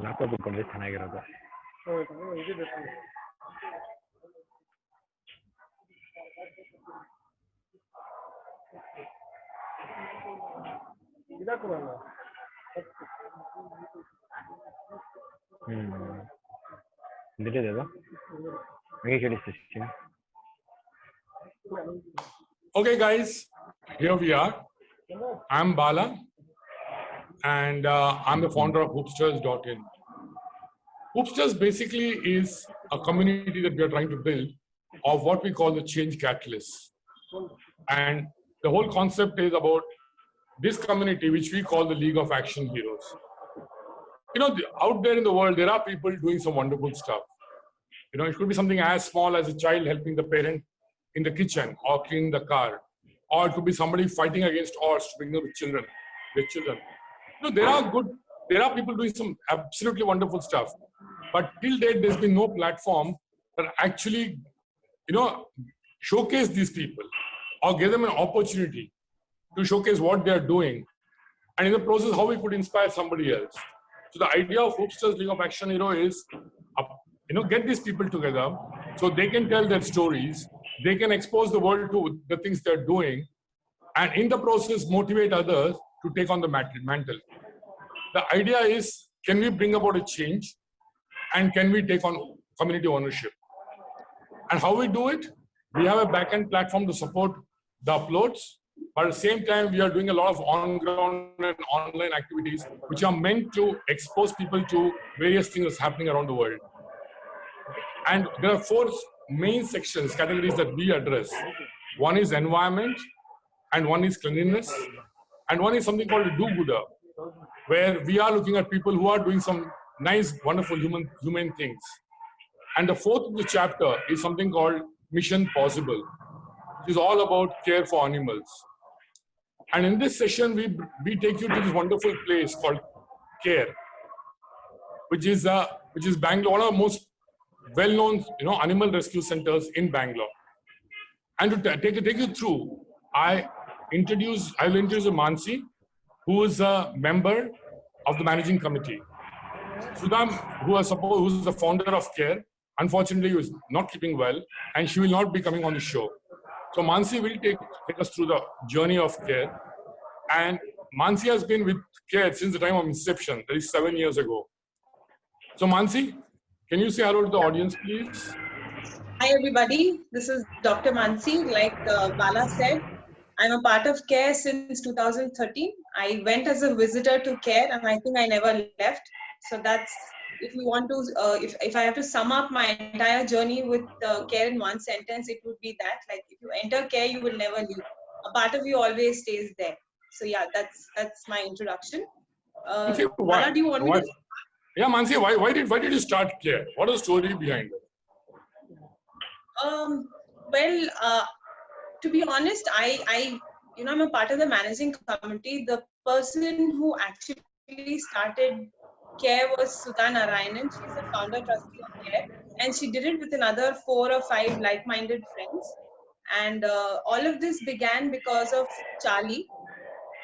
Laptop ಇಟ್ಕೊಂಡ್ರೆ ಚೆನ್ನಾಗಿರೋದು. ಇದಿದೆ ಅದು ಹಂಗೆ ಕೇಳಿಸ್ತೀನಿ. Okay, guys, here we are. I'm Bala, and I'm the founder of Hoopsters.in. Hoopsters basically is a community that we are trying to build of what we call the change catalysts. And the whole concept is about this community, which we call the League of Action Heroes. You know, out there in the world, there are people doing some wonderful stuff. You know, it could be something as small as a child helping the parent in the kitchen or cleaning the car, or it could be somebody fighting against odds to bring up children, their children. You know, there are people doing some absolutely wonderful stuff, but till date, there's been no platform that actually, you know, showcase these people or give them an opportunity to showcase what they are doing, and in the process, how we could inspire somebody else. So the idea of Hoopsters League of Action Hero is, you know, get these people together so they can tell their stories, they can expose the world to the things they're doing, and in the process, motivate others to take on the mantle. The idea is, can we bring about a change, and can we take on community ownership? And how we do it? We have a back-end platform to support the uploads, but at the same time, we are doing a lot of on-ground and online activities which are meant to expose people to various things that's happening around the world. And there are 4 main sections, categories that we address. One is environment, and one is cleanliness, and one is something called do-gooder, where we are looking at people who are doing some nice, wonderful human things. And the 4th of the chapter is something called Mission Possible, which is all about care for animals. And in this session, we take you to this wonderful place called CARE, which is Bangalore, one of the most well-known, you know, animal rescue centers in Bangalore. And to take you through, I will introduce Mansi, who is a member of the managing committee. Sudham, who's the founder of CARE, unfortunately, is not keeping well, and she will not be coming on the show. So Mansi will take us through the journey of CARE. And Mansi has been with CARE since the time of inception, that is 7 years ago. So Mansi, can you say hello to the audience, please? Hi, everybody. This is Dr. Mansi. Like Bala said, I'm a part of CARE since 2013. I went as a visitor to CARE, and I think I never left. So that's, if you want to, if I have to sum up my entire journey with CARE in one sentence, it would be that, like, if you enter CARE, you will never leave. A part of you always stays there. So yeah, that's my introduction. Bala, do you want me to? Yeah, Mansi, why did you start CARE? What is the story behind it? Well, to be honest, you know, I'm a part of the managing committee. The person who actually started CARE was Sudha Narayanan. She's the founder trustee of CARE, and she did it with another 4 or 5 like-minded friends. And all of this began because of Charlie.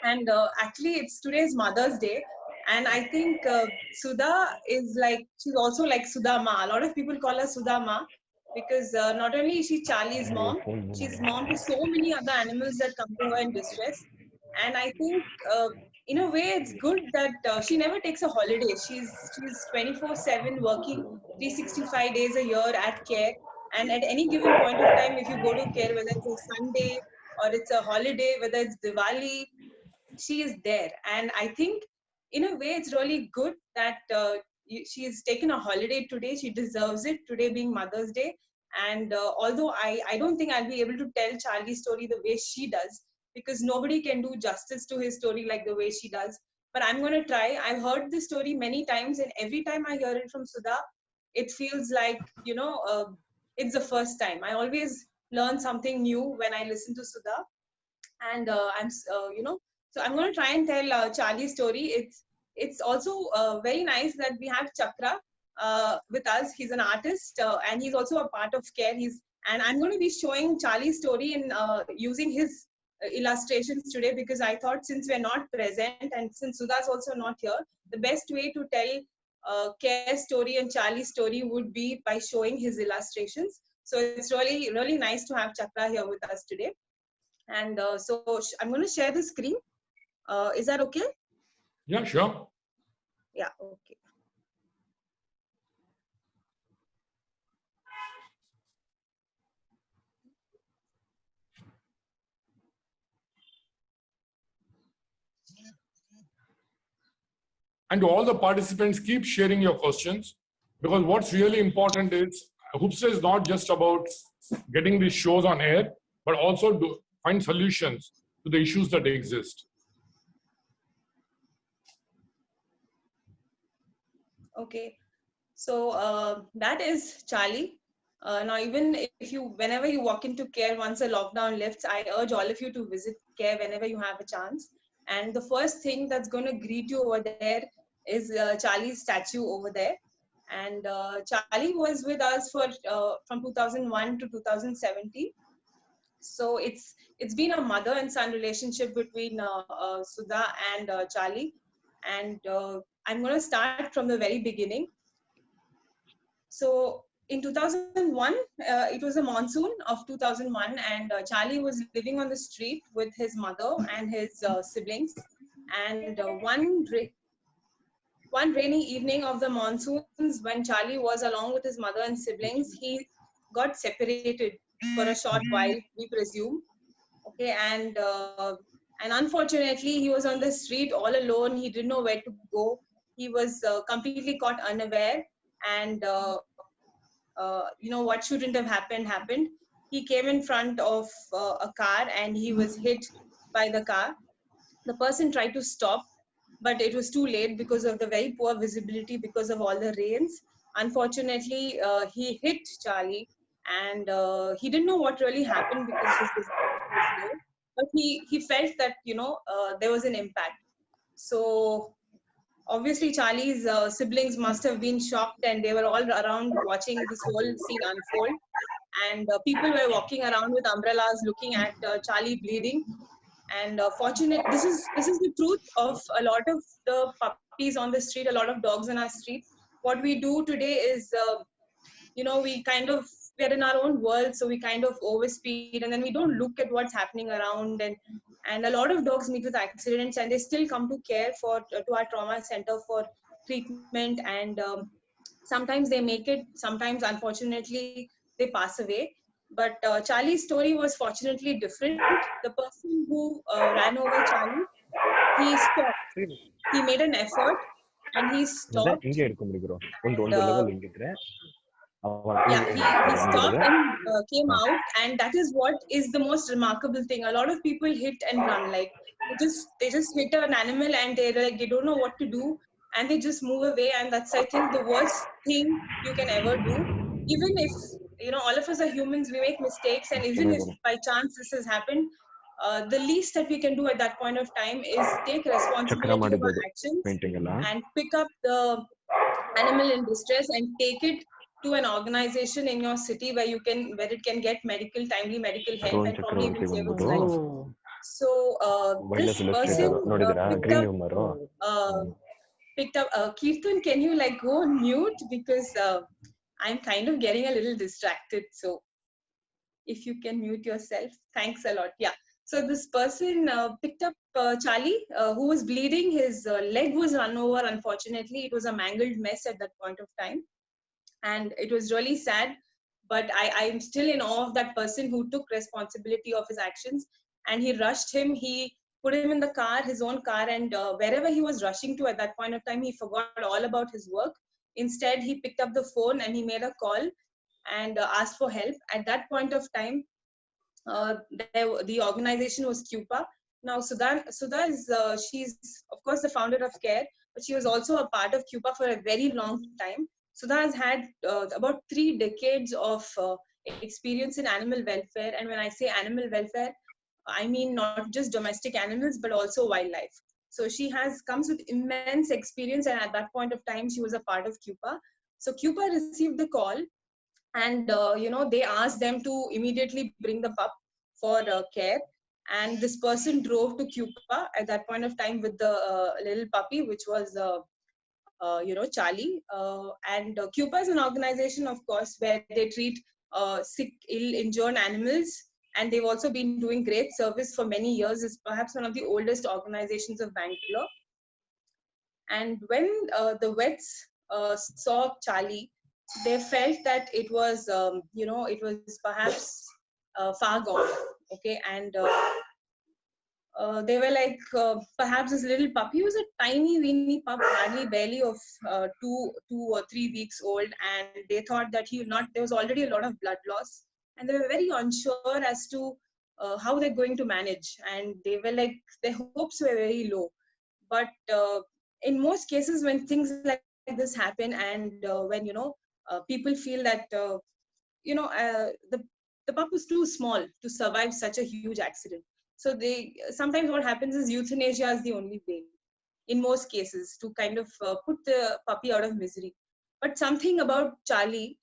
And actually, it's today's Mother's Day. And I think Sudha is like, she's also like Sudha Ma. A lot of people call her Sudha Ma, because not only is she Charlie's mom, she's mom to so many other animals that come to her in distress. And I think in a way it's good that she never takes a holiday. She's 24/7 working 365 days a year at CARE. And at any given point of time, if you go to CARE, whether it's a Sunday or it's a holiday, whether it's Diwali, she is there. And I think in a way it's really good that she has taken a holiday today. She deserves it, today being Mother's Day. And although I don't think I'll be able to tell Charlie's story the way she does, because nobody can do justice to his story like the way she does. but I'm going to try. I've heard this story many times, and every time I hear it from Sudha, it feels like, it's the first time. I always learn something new when I listen to Sudha. And so I'm going to try and tell Charlie's story. It's also very nice that we have Chakra with us. He's an artist, and he's also a part of CARE. And I'm going to be showing Charlie's story in using his illustrations today, because I thought, since we're not present and since Sudha's also not here, the best way to tell CARE's story and Charlie's story would be by showing his illustrations. So it's really, really nice to have Chakra here with us today. And I'm going to share the screen. Is that okay? Yeah, sure. Yeah, okay. And to all the participants, keep sharing your questions, because what's really important is Hoopster is not just about getting these shows on air, but also to find solutions to the issues that exist. Okay. So that is Charlie. Now, even if whenever you walk into CARE once the lockdown lifts, I urge all of you to visit CARE whenever you have a chance. And the first thing that's going to greet you over there is Charlie's statue over there. And Charlie was with us for from 2001 to 2017. So it's been a mother and son relationship between Sudha and Charlie. And I'm going to start from the very beginning. So in 2001, it was a monsoon of 2001, and Charlie was living on the street with his mother and his siblings. And one rainy evening of the monsoons, when Charlie was along with his mother and siblings, he got separated for a short while, we presume. Okay, and unfortunately, he was on the street all alone. He didn't know where to go. He was completely caught unaware, and what shouldn't have happened. He came in front of a car, and he was hit by the car. The person tried to stop, but it was too late because of the very poor visibility, because of all the rains. Unfortunately, he hit Charlie, and he didn't know what really happened because his visibility was low. But he felt that there was an impact. So obviously, Charlie's siblings must have been shocked, and they were all around watching this whole scene unfold. And people were walking around with umbrellas, looking at Charlie bleeding. And this is the truth of a lot of the puppies on the street, a lot of dogs on our street. What we do today is, we're in our own world, so we kind of overspeed, and then we don't look at what's happening around. And a lot of dogs meet with accidents, and they still come to CARE to our trauma center for treatment. And sometimes they make it, sometimes unfortunately they pass away. But Charlie's story was fortunately different. The person who ran over Charlie, he stopped. He made an effort, and he stopped. ಹಿಂಗೆ ಇಟ್ಕೊಂಡ್ಬಿಡಿ bro ಒಂದು level ಹಿಂಗಿದ್ರೆ Yeah, he stopped and came out, and that is what is the most remarkable thing. A lot of people hit and run, like they just hit an animal, and they don't know what to do, and they just move away. And that's, I think, the worst thing you can ever do. Even if all of us are humans, we make mistakes, and even if by chance this has happened, the least that we can do at that point of time is take responsibility of our actions and pick up the animal in distress and take it to an organization in your city where it can get timely medical help, and probably even save its life. So this person picked up Kirtan, can you go on mute, because I'm kind of getting a little distracted. So if you can mute yourself, thanks a lot. Yeah. So this person picked up Charlie, who was bleeding. His leg was run over. Unfortunately, it was a mangled mess at that point of time. And it was really sad, but I'm still in awe of that person who took responsibility of his actions, and he rushed him. He put him in the car, his own car, and wherever he was rushing to at that point of time, he forgot all about his work. Instead, he picked up the phone and he made a call and asked for help. At that point of time, the organization was CUPA, Now, Sudha is, she's of course the founder of CARE, but she was also a part of CUPA for a very long time. Sudha has had about 3 decades of experience in animal welfare. And when I say animal welfare, I mean not just domestic animals, but also wildlife. So she comes with immense experience. And at that point of time, she was a part of CUPA. So CUPA received the call, and they asked them to immediately bring the pup for CARE. And this person drove to CUPA at that point of time with the little puppy, which was Charlie. And CUPA is an organization, of course, where they treat sick, ill, injured animals. And they've also been doing great service for many years. It's perhaps one of the oldest organizations of Bangalore. And when the vets saw Charlie, they felt that it was, it was perhaps far gone. Okay. And they were like, perhaps this little puppy was a tiny, weeny pup, hardly barely of 2 or 3 weeks old. And they thought that there was already a lot of blood loss. And they were very unsure as to how they're going to manage. And they were like, their hopes were very low. But in most cases, when things like this happen, and when people feel that the pup was too small to survive such a huge accident, so they sometimes what happens is euthanasia is the only way in most cases to kind of put the puppy out of misery. But something about Charlie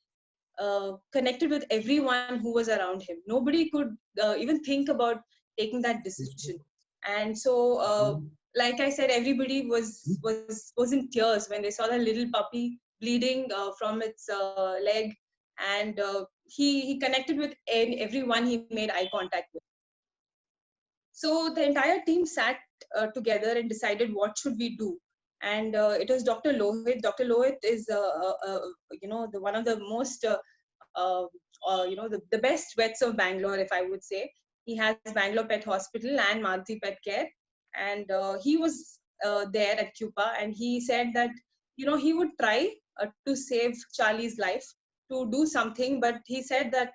connected with everyone who was around him. Nobody could even think about taking that decision. And so, like I said, everybody was in tears when they saw the little puppy bleeding from its leg, and he connected with everyone he made eye contact with. So the entire team sat together and decided what should we do. And it was Dr. Lohit. Dr. Lohit is, the one of the most, the best vets of Bangalore, if I would say. He has Bangalore Pet Hospital and Madhuri Pet Care. And he was there at CUPA, and he said that, he would try to save Charlie's life, to do something, but he said that,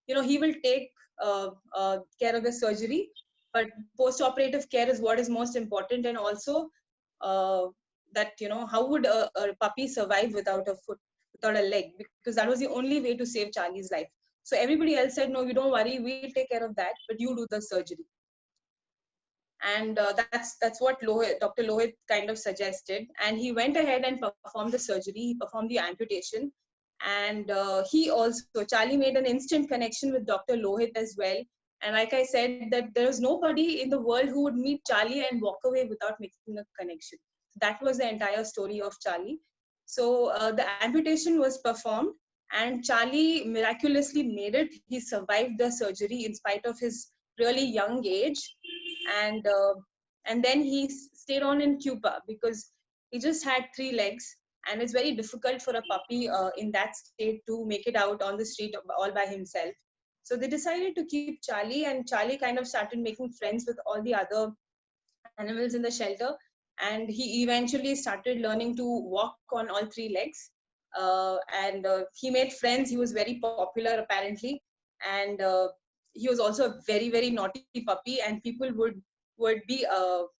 he will take care of the surgery, but post-operative care is what is most important. And also that, how would a puppy survive without a foot, without a leg? Because that was the only way to save Charlie's life. So everybody else said, no, you don't worry, we'll take care of that, but you do the surgery. And that's what Dr. Lohit kind of suggested. And he went ahead and performed the surgery. He performed the amputation. And Charlie made an instant connection with Dr. Lohit as well. And like I said, that there was nobody in the world who would meet Charlie and walk away without making a connection. That was the entire story of Charlie. So the amputation was performed, and Charlie miraculously made it. He survived the surgery in spite of his really young age. And then he stayed on in CUPA because he just had 3 legs. And it's very difficult for a puppy in that state to make it out on the street all by himself. So they decided to keep Charlie, and Charlie kind of started making friends with all the other animals in the shelter. And he eventually started learning to walk on all 3 legs. He made friends. He was very popular, apparently. And he was also a very, very naughty puppy. And people would be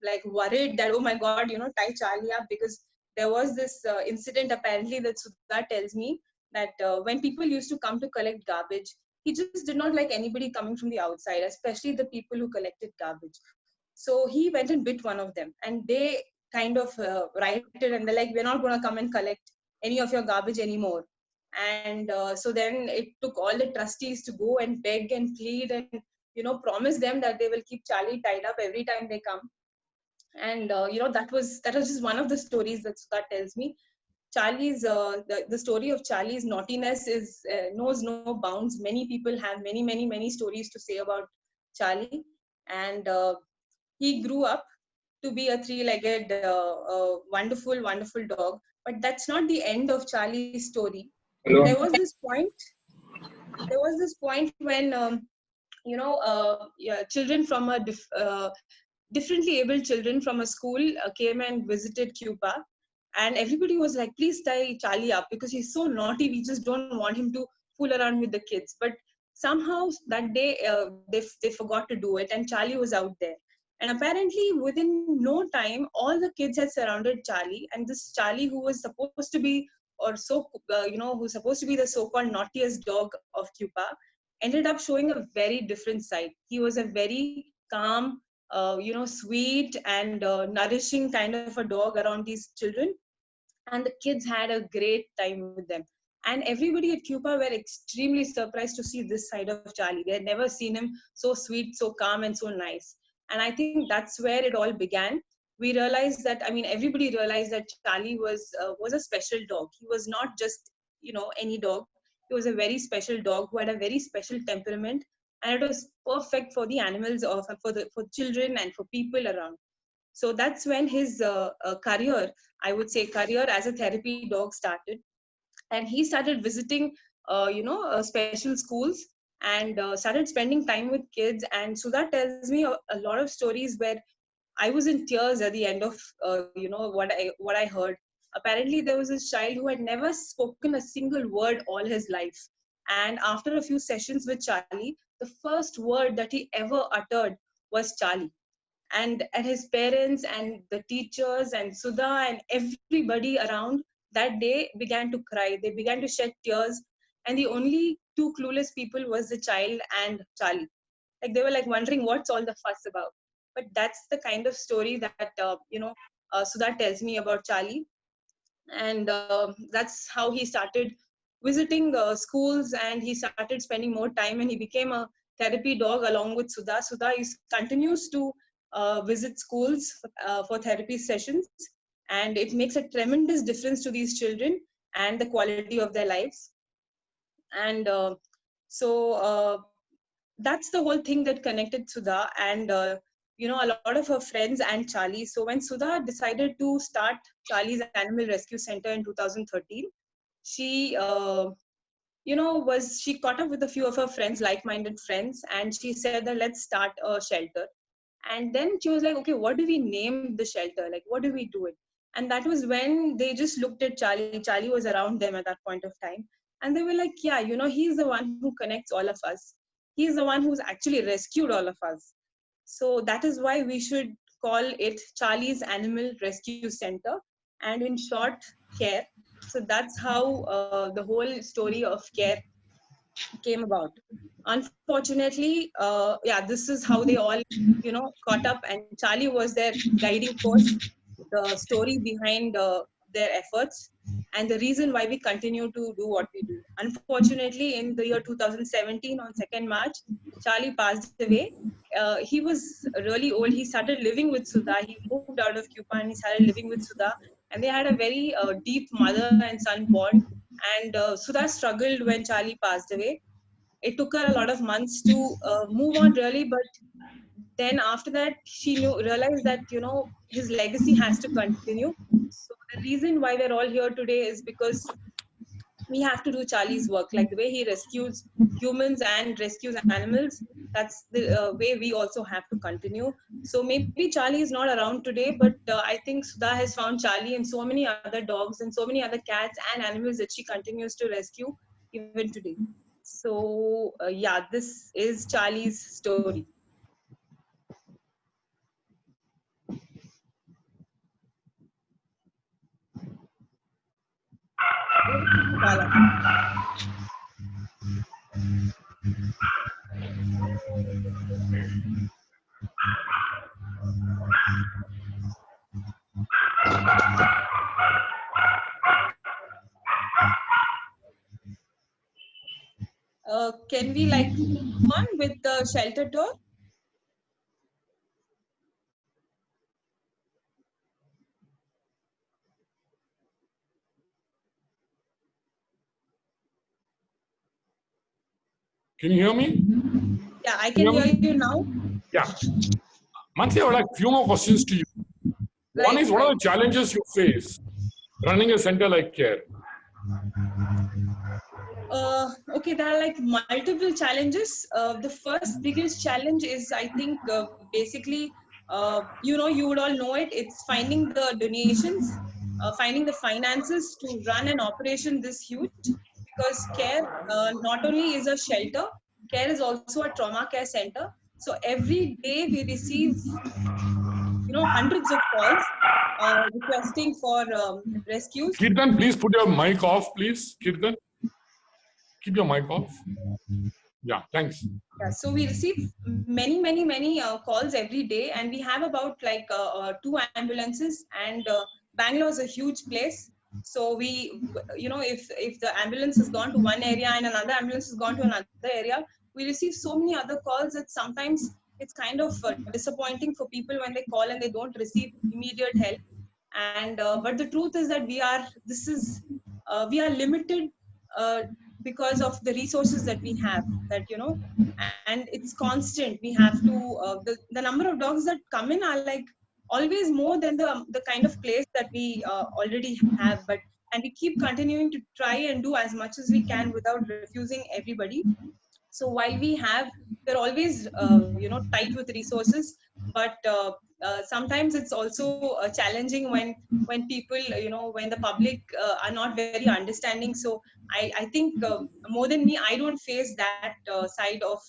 like worried that, oh my God, tie Charlie up, because there was this incident apparently that Sudha tells me that when people used to come to collect garbage, he just did not like anybody coming from the outside, especially the people who collected garbage. So he went and bit one of them, and they kind of rioted, and they're like, we're not going to come and collect any of your garbage anymore. And so then it took all the trustees to go and beg and plead and, promise them that they will keep Charlie tied up every time they come. And that was just one of the stories that Sudha tells me. Charlie's the story of Charlie's naughtiness is knows no bounds. Many people have many stories to say about Charlie, and he grew up to be a 3-legged wonderful dog. But that's not the end of Charlie's story. Hello. There was this point when children from differently abled children from a school came and visited CUPA, and everybody was like, please tie Charlie up because he's so naughty. We just don't want him to fool around with the kids. But somehow that day they forgot to do it, and Charlie was out there. And apparently, within no time, all the kids had surrounded Charlie, and this Charlie, who was supposed to be, or so who's supposed to be the so-called naughtiest dog of Cuba, ended up showing a very different side. He was a very calm, sweet and nourishing kind of a dog around these children, and the kids had a great time with them. And everybody at Cuba were extremely surprised to see this side of Charlie. They had never seen him so sweet, so calm, and so nice. And I think that's where it all began. We realized that, I mean, everybody realized that Charlie was a special dog. He was not just any dog. He was a very special dog who had a very special temperament, and it was perfect for the animals, or for children and for people around. So that's when his career, I would say, career as a therapy dog started. And he started visiting, special schools, and started spending time with kids. And Sudha tells me a lot of stories where I was in tears at the end of, what I heard. Apparently, there was a child who had never spoken a single word all his life. And after a few sessions with Charlie, the first word that he ever uttered was Charlie. And his parents and the teachers and Sudha and everybody around that day began to cry. They began to shed tears, and the only two clueless people was the child and Charlie. Like, they were like wondering what's all the fuss about. But that's the kind of story that Sudha tells me about Charlie. And that's how he started visiting schools, and he started spending more time, and he became a therapy dog along with Sudha. Sudha continues to visit schools for therapy sessions, and it makes a tremendous difference to these children and the quality of their lives. And so that's the whole thing that connected Sudha and a lot of her friends and Charlie. So when Sudha decided to start Charlie's Animal Rescue Center in 2013, she she caught up with a few of her friends, like-minded friends, and she said that let's start a shelter. And then she was like, okay, what do we name the shelter? Like, what do we do it? And that was when they just looked at Charlie. Charlie was around them at that point of time. And they were like, yeah, he's the one who connects all of us. He's the one who's actually rescued all of us. So that is why we should call it Charlie's Animal Rescue Center, and in short, CARE. So that's how the whole story of CARE came about. Unfortunately, this is how they all, caught up, and Charlie was their guiding force, the story behind their efforts, and the reason why we continue to do what we do. Unfortunately, in the year 2017, on 2nd March, Charlie passed away. He was really old. He started living with Sudha. He moved out of Cuba and he started living with Sudha. And they had a very deep mother and son bond. And Sudha struggled when Charlie passed away. It took her a lot of months to move on, really, but then after that she realized that his legacy has to continue. So the reason why we're all here today is because we have to do Charlie's work, like the way he rescues humans and rescues animals. That's the way we also have to continue. So maybe Charlie is not around today, but I think Sudha has found Charlie and so many other dogs and so many other cats and animals that she continues to rescue even today. So this is Charlie's story. Bala. Can we move on with the shelter tour? Can you hear me? Yeah, I can hear you now. Yeah. Mansi, I would like a few more questions to you. One is, what are the challenges you face running a center like CARE? Okay, there are multiple challenges. The first biggest challenge is, I think, basically, you would all know it. It's finding the donations, finding the finances to run an operation this huge. Because CARE not only is a shelter, CARE is also a trauma care center. So every day we receive, hundreds of calls requesting for rescues. Kirtan, please put your mic off, please. Kirtan, keep your mic off. Yeah, thanks. Yeah, so we receive many calls every day, and we have about like 2 ambulances, and Bangalore is a huge place. So we, if the ambulance has gone to one area and another ambulance has gone to another area, we receive so many other calls that sometimes it's kind of disappointing for people when they call and they don't receive immediate help. And but the truth is that we are limited because of the resources that we have, and it's constant. We have to the number of dogs that come in are like always more than the kind of place that we already have, and we keep continuing to try and do as much as we can without refusing everybody. So while we're always tight with resources, but sometimes it's also challenging when people, when the public are not very understanding. So I think more than me, I don't face that side of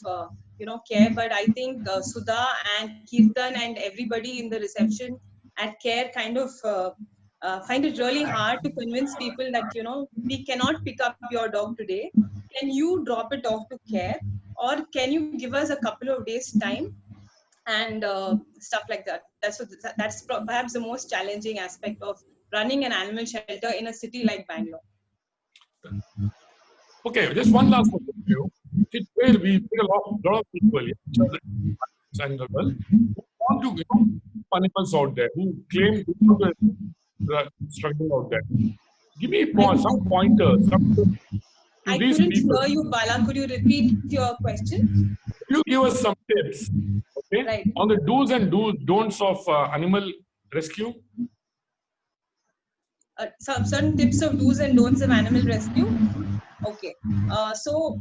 care, but I think Sudha and Kirtan and everybody in the reception at care kind of find it really hard to convince people that we cannot pick up your dog today. Can you drop it off to care, or can you give us a couple of days time, and stuff like that. That's perhaps the most challenging aspect of running an animal shelter in a city like Bangalore. Okay, just one last question for you. We pick a lot of people, and who want to animals out there, who claim to struggling out there. Give me some pointers. I couldn't hear you, Bala. Could you repeat your question? You give us some tips, okay, right, on the do's and don'ts of animal rescue. Some certain tips of do's and don'ts of animal rescue. Okay, so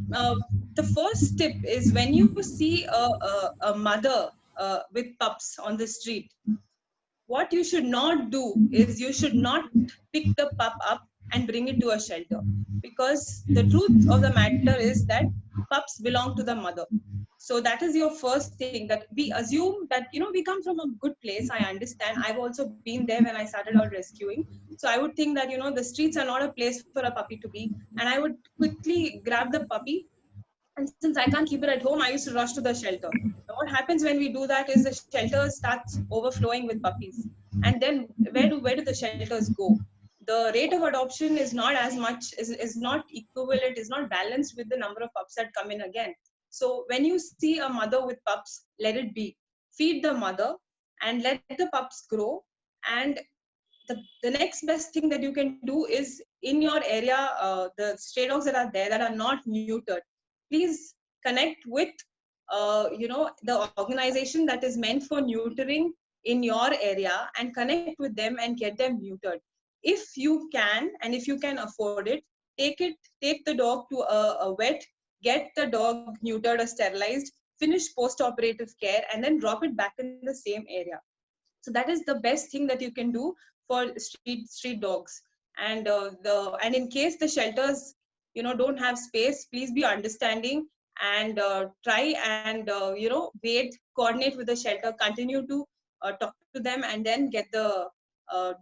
the first tip is when you see a mother with pups on the street, what you should not do is you should not pick the pup up and bring it to a shelter, because the truth of the matter is that pups belong to the mother. So that is your first thing, that we assume that we come from a good place. I understand, I've also been there when I started out rescuing. So I would think that the streets are not a place for a puppy to be, and I would quickly grab the puppy, and since I can't keep it at home, I used to rush to the shelter. Now, what happens when we do that is the shelter starts overflowing with puppies, and then where do the shelters go? The rate of adoption is not as much, is not equivalent, is not balanced with the number of pups that come in again. So when you see a mother with pups, let it be. Feed the mother and let the pups grow. And the next best thing that you can do is, in your area, the stray dogs that are there that are not neutered, please connect with the organization that is meant for neutering in your area, and connect with them and get them neutered. If you can, and if you can afford it, take the dog to a vet, get the dog neutered or sterilized, finish post-operative care, and then drop it back in the same area. So that is the best thing that you can do for street dogs. And and in case the shelters don't have space, please be understanding and try and coordinate with the shelter, continue to talk to them, and then get the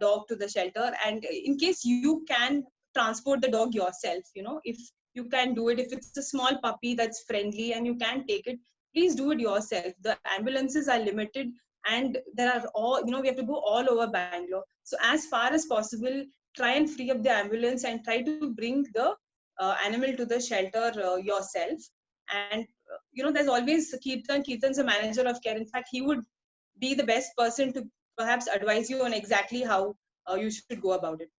dog to the shelter. And in case you can transport the dog yourself, if you can do it, if it's a small puppy that's friendly and you can take it, please do it yourself. The ambulances are limited, and there are we have to go all over Bangalore. So as far as possible, try and free up the ambulance and try to bring the animal to the shelter yourself. And there's always Kirtan. Kirtan's a manager of care. In fact, he would be the best person to perhaps advise you on exactly how you should go about it.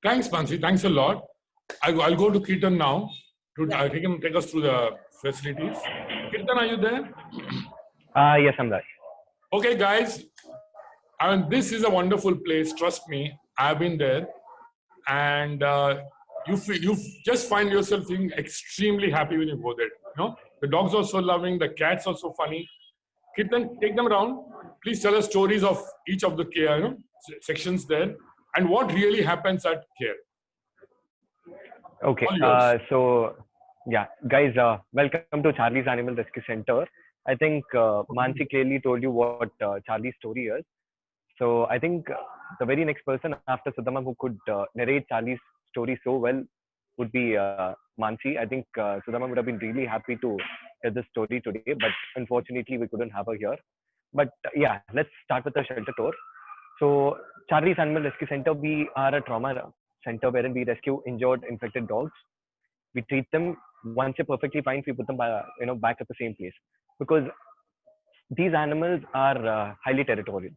Thanks, Mansi. Thanks a lot. I'll go to Kirtan now. He can take us through the facilities. Kirtan, are you there? Yes, I'm there. Okay, guys. I mean, this is a wonderful place. Trust me, I've been there, and you just find yourself feeling extremely happy when you go there. The dogs are so loving. The cats are so funny. Kirtan, take them around. Please tell us stories of each of the care, sections there, and what really happens at care. Okay. Yeah, guys, welcome to Charlie's Animal Rescue Center. I think Mansi clearly told you what Charlie's story is. So I think the very next person after Sudama who could narrate Charlie's story so well would be Mansi. I think Sudama would have been really happy to hear this story today, but unfortunately we couldn't have her here. But yeah, let's start with the shelter tour. So Charlie's Animal Rescue Center, we are a trauma center wherein we rescue injured, infected dogs. We treat them. Once they're perfectly fine, we put them back at the same place because these animals are highly territorial,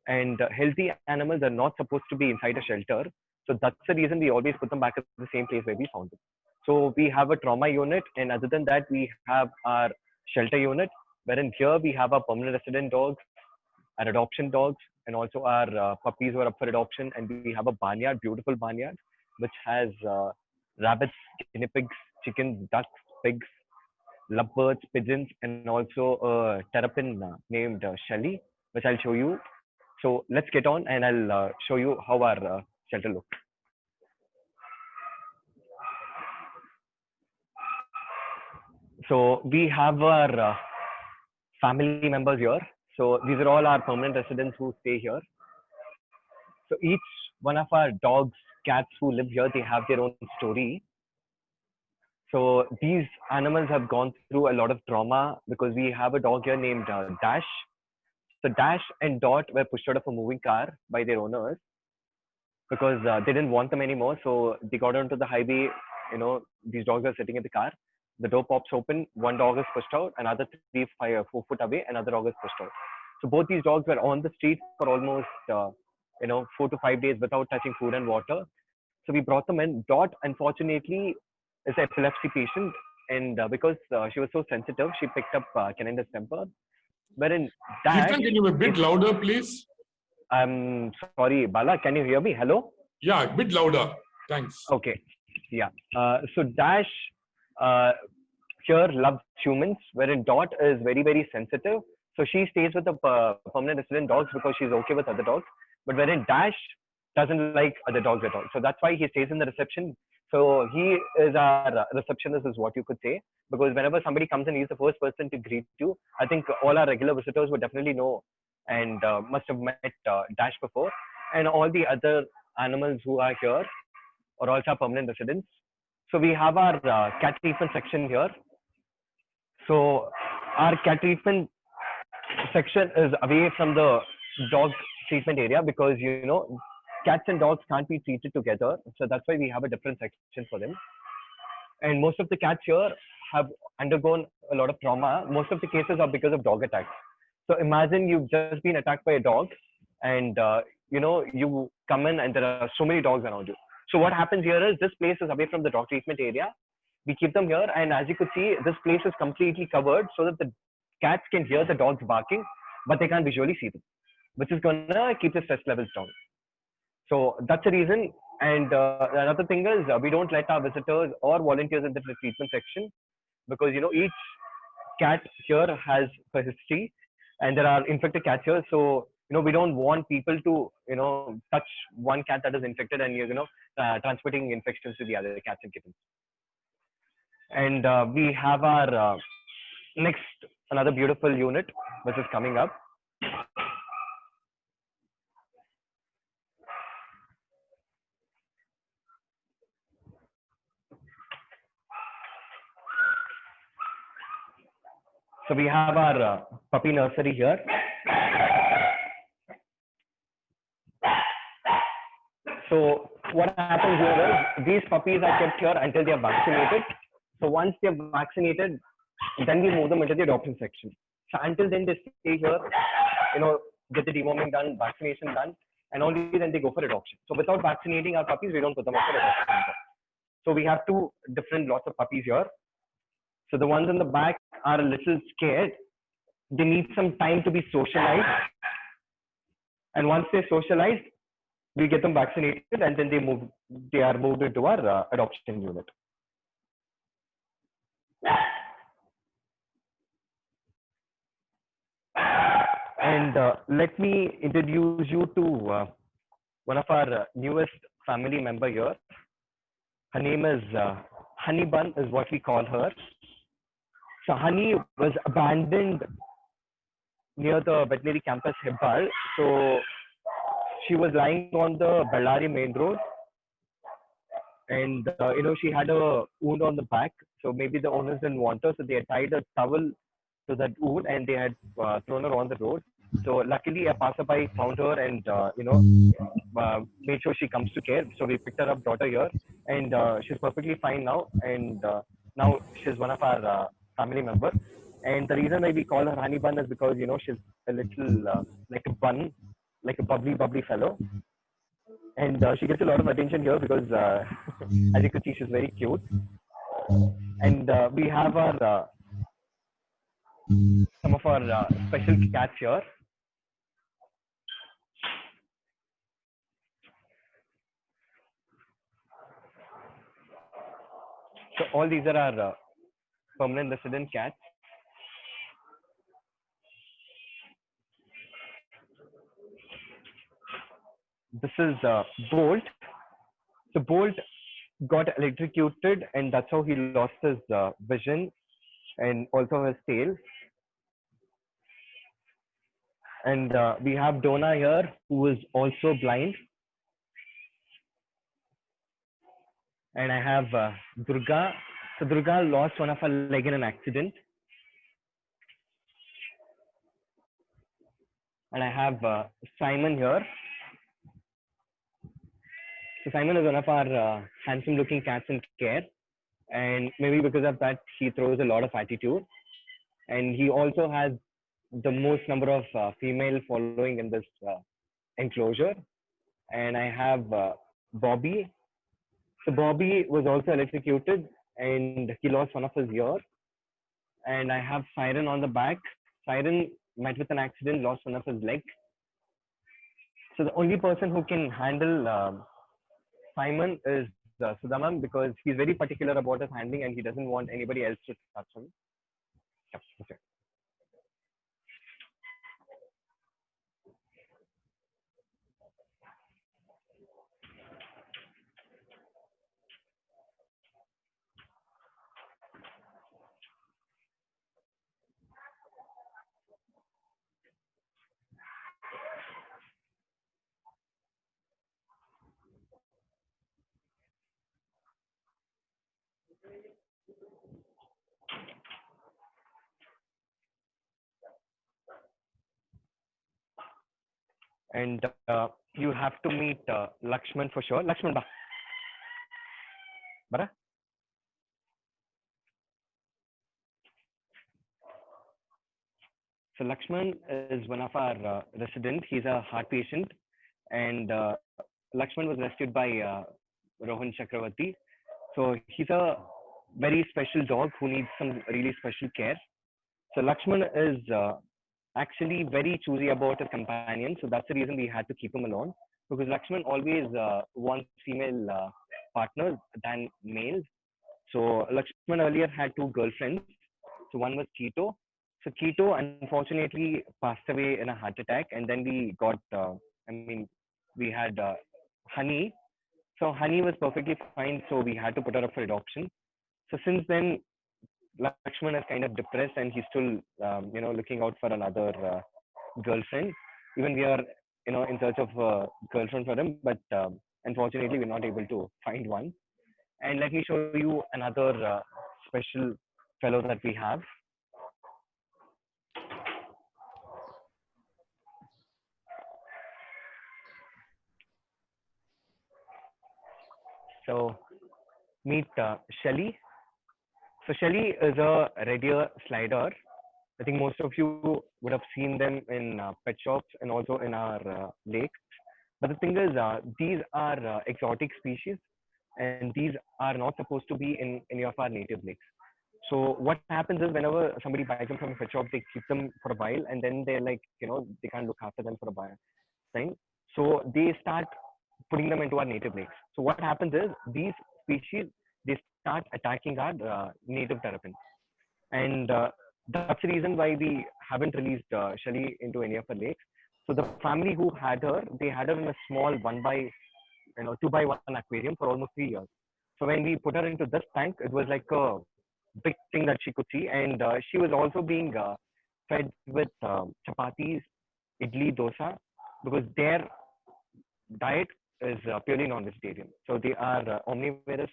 and healthy animals are not supposed to be inside a shelter. So that's the reason we always put them back at the same place where we found them. So we have a trauma unit, and other than that, we have our shelter unit, wherein here we have our permanent resident dogs, our adoption dogs, and also our puppies who are up for adoption. And we have a barnyard, beautiful barnyard, which has rabbits, guinea pigs, chickens, ducks, pigs, lovebirds, pigeons, and also a terrapin named Shelly, which I'll show you. So let's get on, and I'll show you how our shelter looks. So we have our family members here. So these are all our permanent residents who stay here. So each one of our dogs, cats who live here, they have their own story. So these animals have gone through a lot of trauma because we have a dog here named Dash. So Dash and Dot were pushed out of a moving car by their owners because they didn't want them anymore. So they got onto the highway. These dogs are sitting in the car. The door pops open. One dog is pushed out. Another 4 foot away. Another dog is pushed out. So both these dogs were on the street for almost 4 to 5 days without touching food and water. So we brought them in. Dot, unfortunately, is an epilepsy patient, and because she was so sensitive, she picked up canine temper. Wherein Dash, Kirtan, can you be a bit louder, please? I'm sorry, Bala, can you hear me? Hello? Yeah, a bit louder. Thanks. Okay. Yeah. So Dash here loves humans, wherein Dot is very, very sensitive. So she stays with the permanent resident dogs because she's okay with other dogs. But wherein Dash doesn't like other dogs at all. So that's why he stays in the reception. So he is our receptionist, is what you could say. Because whenever somebody comes in, he's the first person to greet you. I think all our regular visitors would definitely know and must have met Dash before. And all the other animals who are here are also permanent residents. So we have our cat treatment section here. So our cat treatment section is away from the dog treatment area because cats and dogs can't be treated together. So that's why we have a different section for them. And most of the cats here have undergone a lot of trauma. Most of the cases are because of dog attacks. So imagine you've just been attacked by a dog, and you come in and there are so many dogs around you. So what happens here is this place is away from the dog treatment area. We keep them here, and as you could see, this place is completely covered so that the cats can hear the dogs barking, but they can't visually see them, which is gonna keep the stress levels down. So that's the reason. And another thing is we don't let our visitors or volunteers in the treatment section because each cat here has a history, and there are infected cats here. So we don't want people to touch one cat that is infected and transmitting infections to the other cats and kittens. And we have our next another beautiful unit which is coming up. So we have our puppy nursery here. So what happens here is these puppies are kept here until they are vaccinated. So once they are vaccinated, then we move them into the adoption section. So until then they stay here, get the deworming done, vaccination done, and only then they go for adoption. So without vaccinating our puppies, we don't put them up for adoption. So we have two different lots of puppies here. So the ones in the back are a little scared. They need some time to be socialized. And once they're socialized, we get them vaccinated, and then they are moved into our adoption unit. And let me introduce you to one of our newest family member here. Her name is Honey Bun is what we call her. So Honey was abandoned near the veterinary campus Hebbal. So she was lying on the Bellary main road, and she had a wound on the back. So maybe the owners didn't want her, so they had tied a towel to that wound and they had thrown her on the road. So luckily, a passerby found her and made sure she comes to care. So we picked her up, brought her here, and she's perfectly fine now. And now she's one of our family members. And the reason why we call her Honey Bun is because she's a little like a bun, like a bubbly fellow. And she gets a lot of attention here because, as you can see, she's very cute. And we have our some of our special cats here. So all these are our permanent resident cats. This is Bolt. So Bolt got electrocuted, and that's how he lost his vision and also his tail. And we have Donna here, who is also blind. And I have Durga. So Durga lost one of her leg in an accident. And I have Simon here. So Simon is one of our handsome-looking cats in care, and maybe because of that, he throws a lot of attitude. And he also has the most number of female following in this enclosure. And I have Bobby. So Bobby was also electrocuted, and he lost one of his ears. And I have Siren on the back. Siren met with an accident, lost one of his legs. So the only person who can handle Simon is Sudamam, because he's very particular about his handling and he doesn't want anybody else to touch him. Yep, okay. And you have to meet Lakshman for sure. Lakshman, ba. Bara? So Lakshman is one of our residents. He's a heart patient, and Lakshman was rescued by Rohan Chakravarti. So he's a very special dog who needs some really special care. So Lakshman is actually very choosy about his companion. So that's the reason we had to keep him alone, because Lakshman always wants female partners than males. So Lakshman earlier had two girlfriends. So one was Keto. So Keto unfortunately passed away in a heart attack, and then we got, we had Honey. So Honey was perfectly fine, so we had to put her up for adoption. So since then, Lakshman is kind of depressed, and he's still, looking out for another girlfriend. Even we are, in search of a girlfriend for him, but unfortunately, we're not able to find one. And let me show you another special fellow that we have. So meet Shelly. So Shelly is a red ear slider. I think most of you would have seen them in pet shops and also in our lakes. But the thing is, these are exotic species, and these are not supposed to be in any of our native lakes. So what happens is, whenever somebody buys them from a pet shop, they keep them for a while, and then they're like, they can't look after them for a while. Right? So they start putting them into our native lakes. So what happens is, these species, they start attacking our native terrapins. And that's the reason why we haven't released Shelly into any of our lakes. So the family who had her, they had her in a small 2 by 1 aquarium for almost 3 years. So when we put her into this tank, it was like a big thing that she could see, and she was also being fed with chapatis, idli, dosa, because their diet is purely non-vegetarian. So they are omnivorous,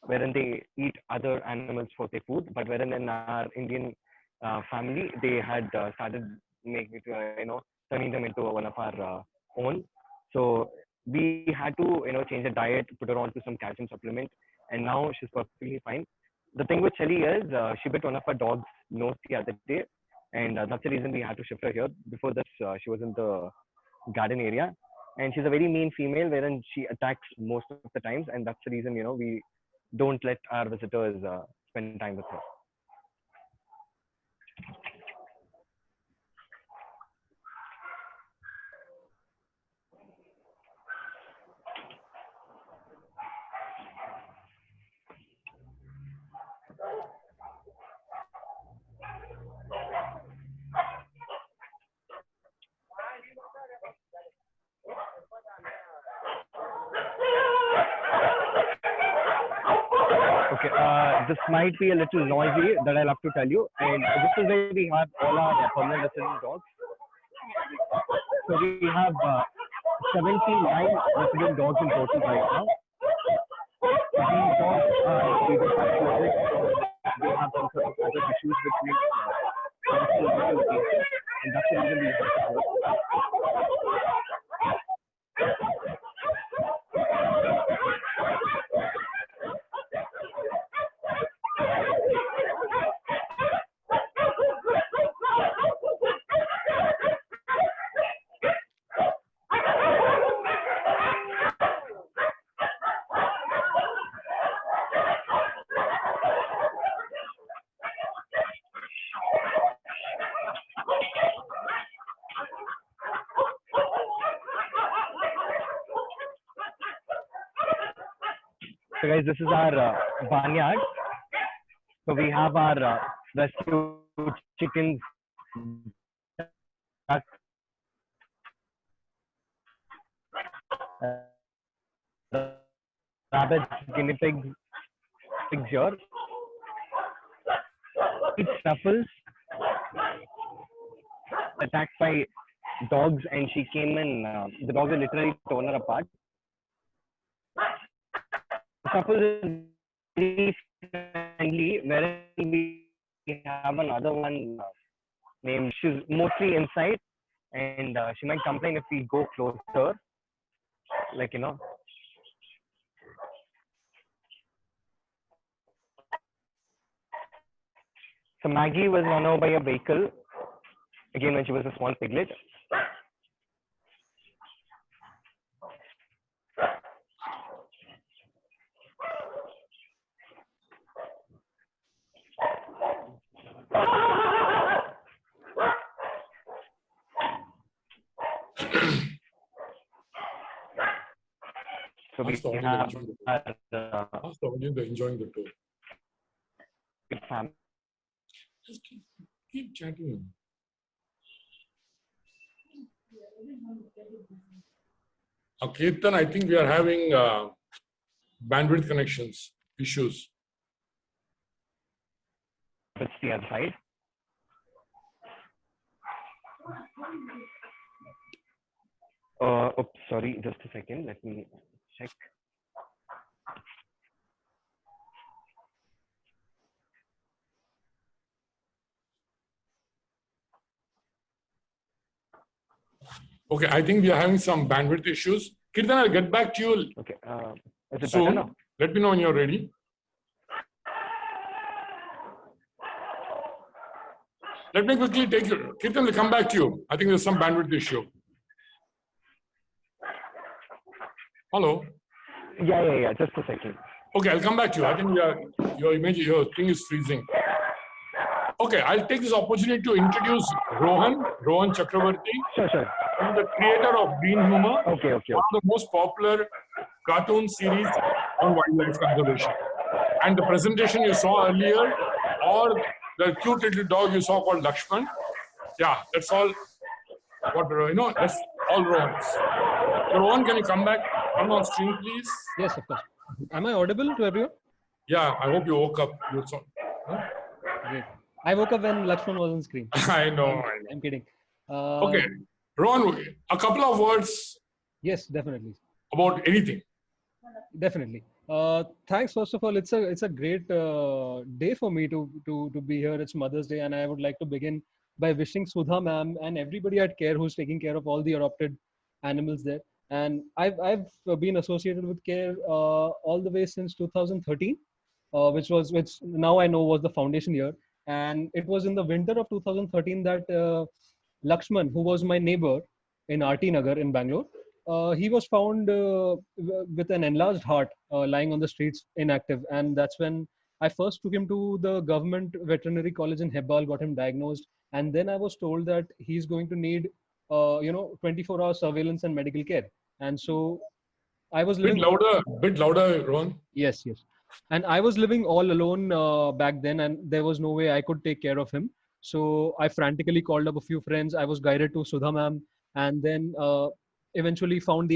wherein they eat other animals for their food, but wherein in our Indian family, they had started making turning them into one of our own. So we had to change the diet, put her on to some calcium supplement, and now she's perfectly fine. The thing with Shelly is she bit one of her dog's nose the other day, and that's the reason we had to shift her here. Before this, she was in the garden area, and she's a very mean female, wherein she attacks most of the times, and that's the reason we don't let our visitors spend time with her. Okay, this might be a little noisy that I'll have to tell you. And this is where we have all our permanent resident dogs. So we have 79 resident dogs in total right now. These dogs are either psychotic or they have some sort of other issues which make and that's the reason we have to do it. So guys, this is our barnyard. So we have our rescue chickens, ducks, rabbits, guinea pigs here. It snuffles, attacked by dogs, and she came in. The dogs are literally torn her apart. Snuffles is very friendly, whereas we have another one named. She's mostly inside, and she might complain if we go closer. Like So Maggie was run over by a vehicle, again when she was a small piglet. So we have enjoying the tour. Family. Just keep chatting. Kirtan, I think we are having bandwidth connections issues. It's the other side. Oops, sorry, just a second. Let me check. Okay, I think we are having some bandwidth issues. Kirtan, I'll get back to you Okay. Is it soon. better now? Let me know when you're ready. Let me quickly take you. Kirtan will come back to you. I think there's some bandwidth issue. Hello. Yeah. Just a second. Okay, I'll come back to you. I think your thing is freezing. Okay, I'll take this opportunity to introduce Rohan Chakravarti. Sure. I'm the creator of Green Humor. Okay. One of the most popular cartoon series on wildlife conservation. And the presentation you saw earlier, or the cute little dog you saw called Lakshman. Yeah, that's all. That's all Rohan's. So Rohan, can you come on screen, please? Yes, of course. Am I audible to everyone? Yeah, I hope you woke up. You saw. Huh? Great. I woke up when Lakshman was on screen. I know. I'm kidding. Okay, Rohan, a couple of words Yes, definitely. about anything. Definitely. Thanks. First of all, it's a great day for me to be here. It's Mother's Day, and I would like to begin by wishing Sudha ma'am and everybody at Care who's taking care of all the adopted animals there. And I've been associated with Care all the way since 2013, which now I know was the foundation year. And it was in the winter of 2013 that Lakshman, who was my neighbor in RT Nagar in Bangalore, he was found with an enlarged heart lying on the streets inactive. And that's when I first took him to the government veterinary college in Hebbal, got him diagnosed. And then I was told that he's going to need, 24-hour surveillance and medical care. And so I was living. Bit louder, Rohan. Yes, yes. And I was living all alone back then, and there was no way I could take care of him. So I frantically called up a few friends. I was guided to Sudha ma'am, and then eventually found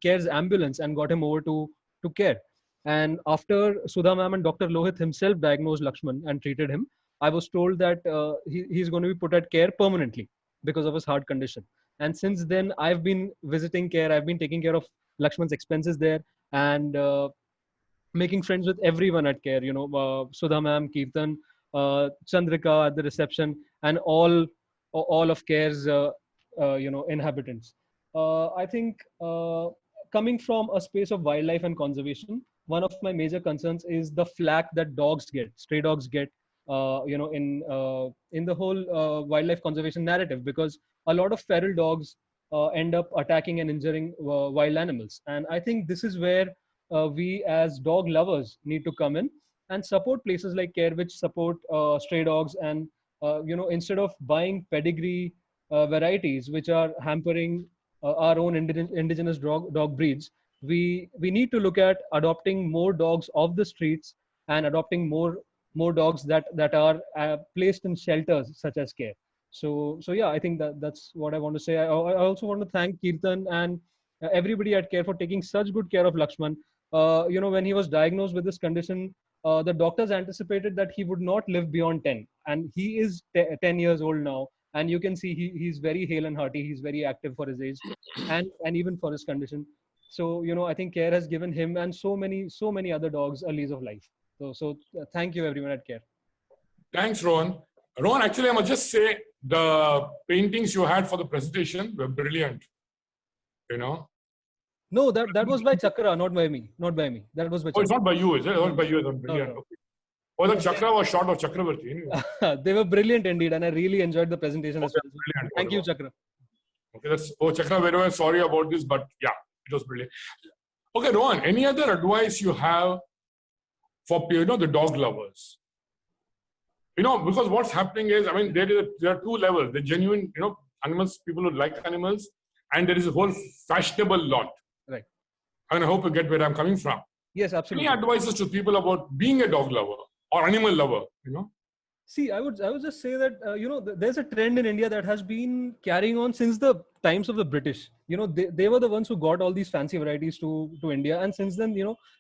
Care's ambulance and got him over to Care. And after Sudha ma'am and Dr. Lohit himself diagnosed Lakshman and treated him, I was told that he's going to be put at Care permanently because of his heart condition. And since then, I've been visiting Care. I've been taking care of Lakshman's expenses there, and making friends with everyone at Care. Sudha ma'am, Kirtan, Chandrika at the reception, and all of Care's inhabitants. I think coming from a space of wildlife and conservation, one of my major concerns is the flack that stray dogs get, in the whole wildlife conservation narrative, because a lot of feral dogs end up attacking and injuring wild animals. And I think this is where we as dog lovers need to come in and support places like Care, which support stray dogs. And instead of buying pedigree varieties which are hampering our own indigenous dog breeds, we need to look at adopting more dogs off the streets and adopting more dogs that are placed in shelters such as Care. So yeah, I think that's what I want to say. I also want to thank Kirtan and everybody at Care for taking such good care of Lakshman. When he was diagnosed with this condition, the doctors anticipated that he would not live beyond 10, and he is 10 years old now. And you can see he's very hale and hearty. He's very active for his age, and even for his condition. So I think Care has given him and so many other dogs a lease of life. So thank you everyone at Care. Thanks, Rohan. Rohan, actually, I must just say the paintings you had for the presentation were brilliant. No, that was by Chakra, not by me. That was by Chakra. Oh, it's not by you, is it? Not by you, it's brilliant. No. Okay. Oh, the Chakra was shot of Chakravarti. Anyway. They were brilliant indeed, and I really enjoyed the presentation as well. Brilliant. Thank you, Chakra. Okay, Chakra, very well sorry about this, but yeah, it was brilliant. Okay, Rohan, any other advice you have for the dog lovers? Because what's happening is, there are two levels: the genuine, animals, people who like animals, and there is a whole fashionable lot. Right. And I hope you get where I'm coming from. Yes, absolutely. Any advices to people about being a dog lover or animal lover? See, I would just say that there's a trend in India that has been carrying on since the times of the British. They were the ones who got all these fancy varieties to India, and since then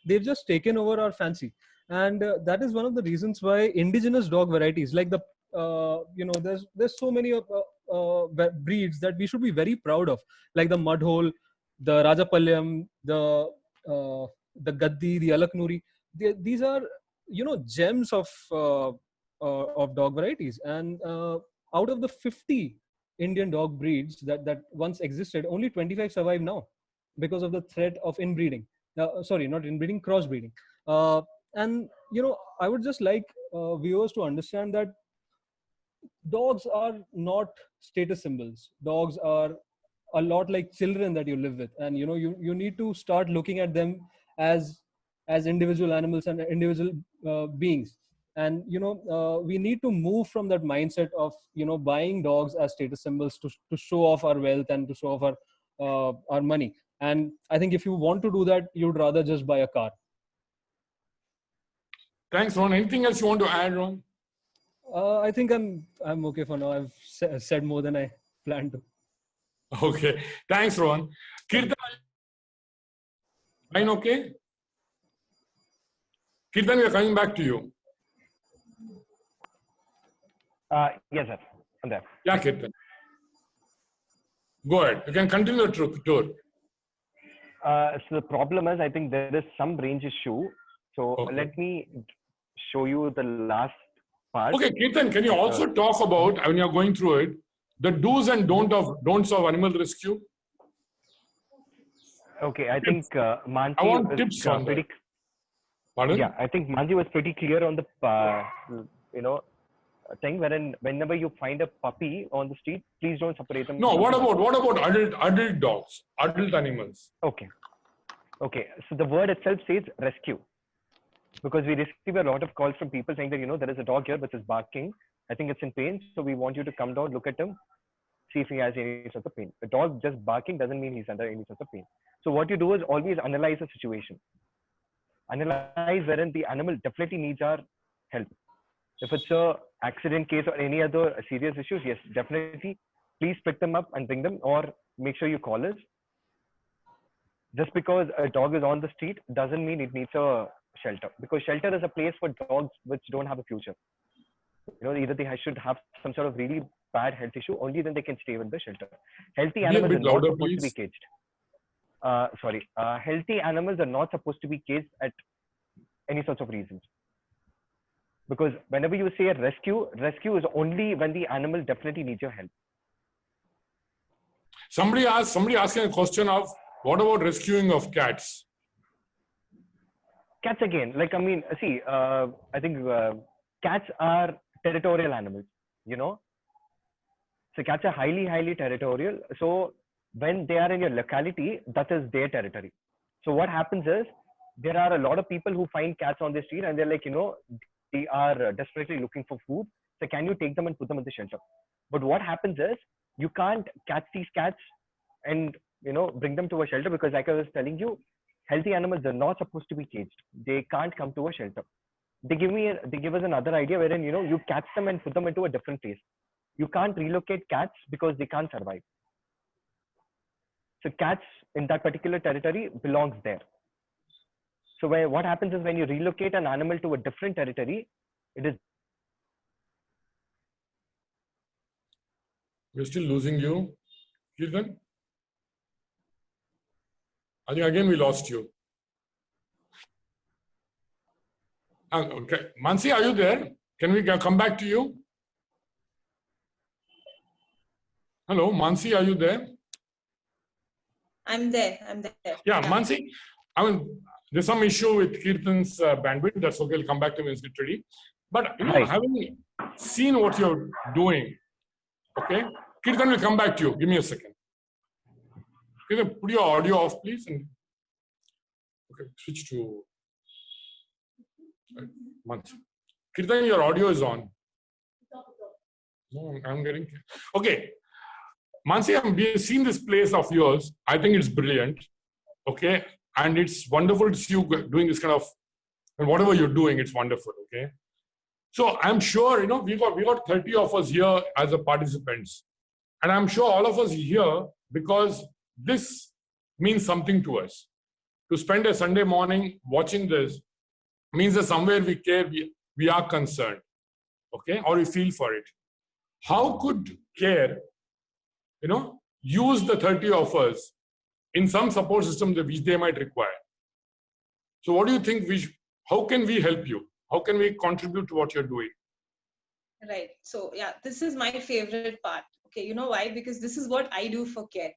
they've just taken over our fancy. And that is one of the reasons why indigenous dog varieties, like there's so many breeds that we should be very proud of, like the Mudhole, the Rajapalyam, the Gaddi, the Alaknuri. These are gems of dog varieties. And out of the 50 Indian dog breeds that once existed, only 25 survive now because of the threat of inbreeding. Sorry, not inbreeding, crossbreeding. And I would just like viewers to understand that dogs are not status symbols. Dogs are a lot like children that you live with, and you need to start looking at them as individual animals and individual beings. And we need to move from that mindset of buying dogs as status symbols to show off our wealth and to show off our money. And I think if you want to do that, you'd rather just buy a car. Thanks, Ron. Anything else you want to add, Ron? I think I'm okay for now. I've said more than I planned to. Okay. Thanks, Ron. Kirtan, line okay? Kirtan, we are coming back to you. Yes, sir. I'm there. Yeah, Kirtan. Go ahead. You can continue the tour. So the problem is, I think there is some range issue. So Okay. let me show you the last part. Okay, Kirtan, can you also talk about, when you're going through it, the do's and don'ts of animal rescue? Okay, I think Mansi I want was tips on pretty. that. Pardon? Yeah, I think Mansi was pretty clear on the thing wherein whenever you find a puppy on the street, please don't separate them. No, what about adult dogs, adult animals? Okay. So the word itself says rescue, because we receive a lot of calls from people saying that there is a dog here which is barking. I think it's in pain, so we want you to come down, look at him, see if he has any sort of pain. The dog just barking doesn't mean he's under any sort of pain. So what you do is always analyze the situation. Analyze wherein the animal definitely needs our help. If it's a accident case or any other serious issues, yes, definitely, please pick them up and bring them, or make sure you call us. Just because a dog is on the street doesn't mean it needs a shelter, because shelter is a place for dogs which don't have a future. Either they should have some sort of really bad health issue, only then they can stay with the shelter. Healthy animals are not supposed to be caged. Healthy animals are not supposed to be caged at any sorts of reasons. Because whenever you say a rescue is only when the animal definitely needs your help. Somebody asking a question of, what about rescuing of cats? Cats again, I think cats are territorial animals, So cats are highly, highly territorial. So when they are in your locality, that is their territory. So what happens is, there are a lot of people who find cats on the street and they're like, they are desperately looking for food. So can you take them and put them in the shelter? But what happens is, you can't catch these cats and bring them to a shelter, because like I was telling you, healthy animals are not supposed to be caged. They can't come to a shelter. They give us another idea wherein you catch them and put them into a different place. You can't relocate cats because they can't survive. So cats in that particular territory belongs there. So what happens is, when you relocate an animal to a different territory, it is. We're still losing you, Kirtan. I think again we lost you. Okay, Mansi, are you there? Can we come back to you? Hello, Mansi, are you there? I'm there. Yeah, Mansi, there's some issue with Kirtan's bandwidth. That's okay. We'll come back to him when it's ready. But having seen what you're doing, okay, Kirtan will come back to you. Give me a second. Kirtan, put your audio off, please. And okay, switch to Mansi. Kirtan, your audio is on. No, I'm getting okay. Mansi, I've seen this place of yours. I think it's brilliant. Okay. And it's wonderful to see you doing this kind of, and whatever you're doing, it's wonderful. Okay. So I'm sure, we got 30 of us here as the participants. And I'm sure all of us here, because this means something to us. To spend a Sunday morning watching this means that somewhere we care, we are concerned. Okay. Or we feel for it. How could CARE, use the 30 of us in some support system that which they might require? So what do you think how can we help you? How can we contribute to what you're doing? Right. So yeah, this is my favorite part. Okay, you know why? Because this is what I do for CARE.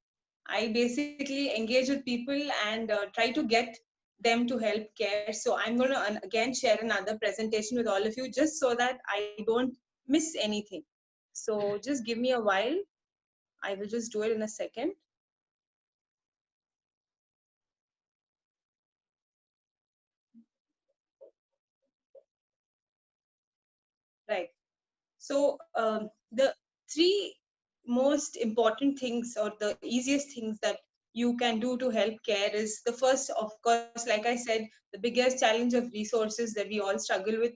I basically engage with people and try to get them to help CARE. So I'm going to again share another presentation with all of you, just so that I don't miss anything. So just give me a while. I will just do it in a second. Right. So the three most important things, or the easiest things that you can do to help CARE is, the first, of course, like I said, the biggest challenge of resources that we all struggle with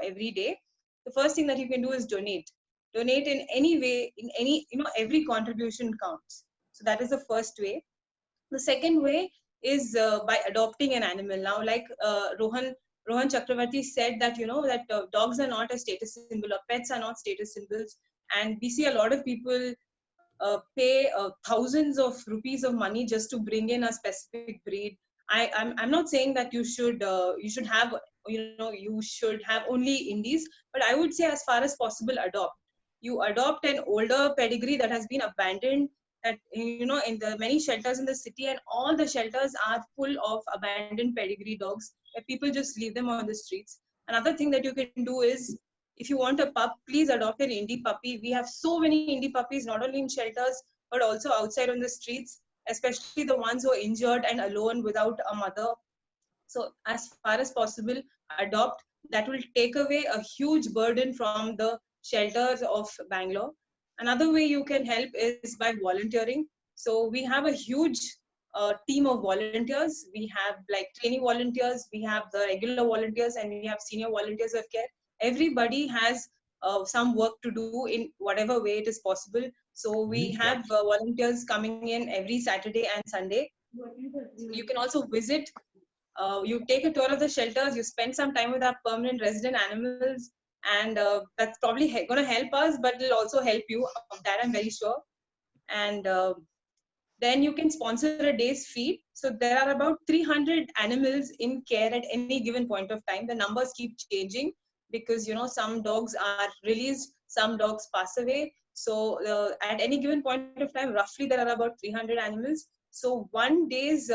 every day. The first thing that you can do is donate. Donate in any way, in any, every contribution counts. So that is the first way. The second way is by adopting an animal. Now, like Rohan Rohan Chakravarti said that, that dogs are not a status symbol, or pets are not status symbols. And we see a lot of people pay thousands of rupees of money just to bring in a specific breed. I'm not saying that you should have, you should have only Indies, but I would say as far as possible adopt. You adopt an older pedigree that has been abandoned, that in the many shelters in the city, and all the shelters are full of abandoned pedigree dogs where people just leave them on the streets. Another thing that you can do is, if you want a pup, please adopt an indie puppy. We have so many indie puppies, not only in shelters, but also outside on the streets, especially the ones who are injured and alone without a mother. So as far as possible, adopt. That will take away a huge burden from the shelters of Bangalore. Another way you can help is by volunteering. So we have a huge team of volunteers. We have like trainee volunteers, we have the regular volunteers, and we have senior volunteers of care. Everybody has some work to do in whatever way it is possible. So we have volunteers coming in every Saturday and Sunday. You can also visit. You take a tour of the shelters, you spend some time with our permanent resident animals, and that's probably going to help us, but it'll also help you. Of that I'm very sure. And then you can sponsor a day's feed. So there are about 300 animals in care at any given point of time. The numbers keep changing because some dogs are released, some dogs pass away. So at any given point of time, roughly there are about 300 animals. So one day's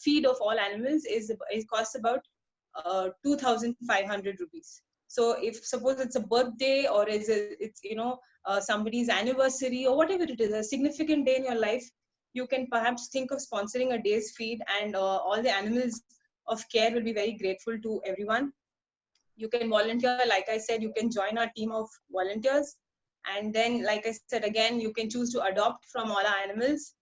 feed of all animals costs about 2,500 rupees. So if suppose it's a birthday, or it's somebody's anniversary, or whatever it is, a significant day in your life, you can perhaps think of sponsoring a day's feed, and all the animals of care will be very grateful to everyone. You can volunteer, like I said, you can join our team of volunteers, and then, like I said again, you can choose to adopt from all our animals.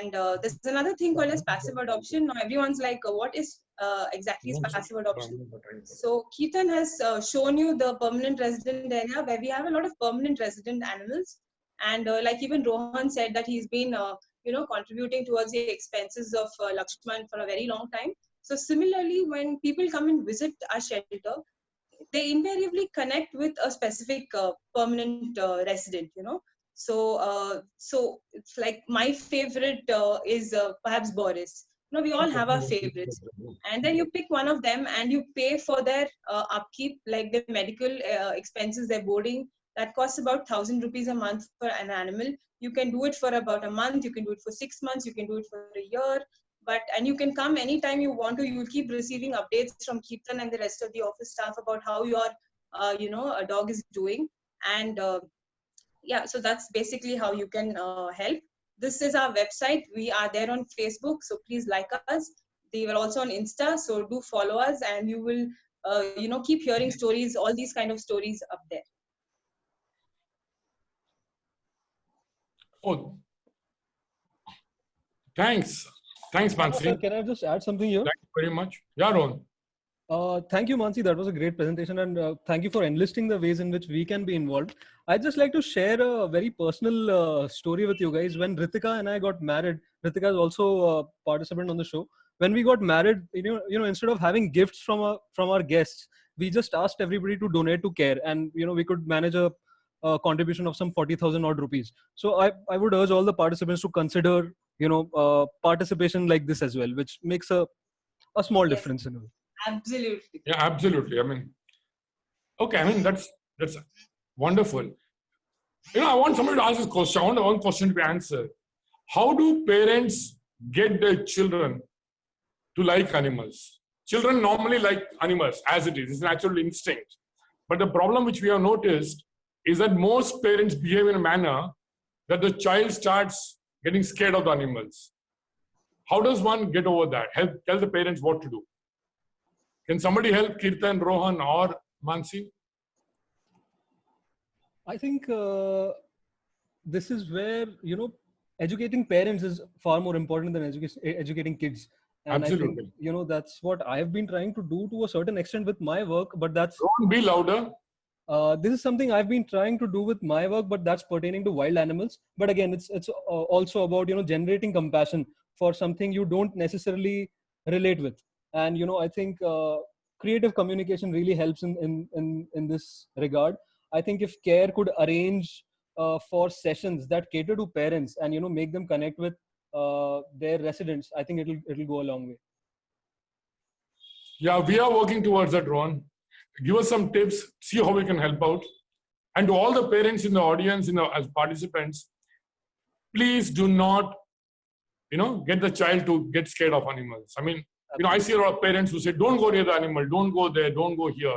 And there's another thing called as passive adoption. Now everyone's like, what is exactly is passive adoption? So Keaton has shown you the permanent resident area where we have a lot of permanent resident animals. And like even Rohan said that he's been contributing towards the expenses of Lakshman for a very long time. So similarly, when people come and visit our shelter, they invariably connect with a specific permanent resident, So it's like my favorite is perhaps Boris. We all have our favorites, and then you pick one of them and you pay for their upkeep, like their medical expenses, their boarding. That costs about 1,000 rupees a month for an animal. You can do it for about a month. You can do it for 6 months. You can do it for a year. And you can come anytime you want to. You'll keep receiving updates from Keertan and the rest of the office staff about how your, a dog is doing. And yeah, so that's basically how you can help. This is our website. We are there on Facebook, so please like us. We are also on Insta, so do follow us, and you will, keep hearing stories, all these kind of stories up there. Oh, thanks. Thanks, Mansi. Can I just add something here? Thank you very much. Yeah, Rohan. Thank you, Mansi. That was a great presentation, and thank you for enlisting the ways in which we can be involved. I'd just like to share a very personal story with you guys. When Ritika and I got married, Ritika is also a participant on the show. When we got married, instead of having gifts from our guests, we just asked everybody to donate to care, and we could manage a contribution of some 40,000 odd rupees. So I would urge all the participants to consider participation like this as well, which makes a small difference in a way. Absolutely. Yeah, absolutely. I mean, okay. I mean, that's wonderful. I want somebody to ask this question. I want one question to be answered. How do parents get their children to like animals? Children normally like animals as it is. It's a natural instinct. But the problem which we have noticed is that most parents behave in a manner that the child starts getting scared of the animals. How does one get over that? Tell the parents what to do. Can somebody help Keertan, Rohan, or Mansi? I think this is where, educating parents is far more important than educating kids. And Absolutely. I think, that's what I've been trying to do to a certain extent with my work, but that's... Rohan, be louder. This is something I've been trying to do with my work, but that's pertaining to wild animals. But again, it's also about, generating compassion for something you don't necessarily relate with. And, I think creative communication really helps in this regard. I think if Care could arrange for sessions that cater to parents and make them connect with their residents, I think it'll go a long way. Yeah, we are working towards that, Rohan. Give us some tips, see how we can help out. And to all the parents in the audience, as participants, please do not, get the child to get scared of animals. I mean, I see a lot of parents who say, don't go near the animal, don't go there, don't go here.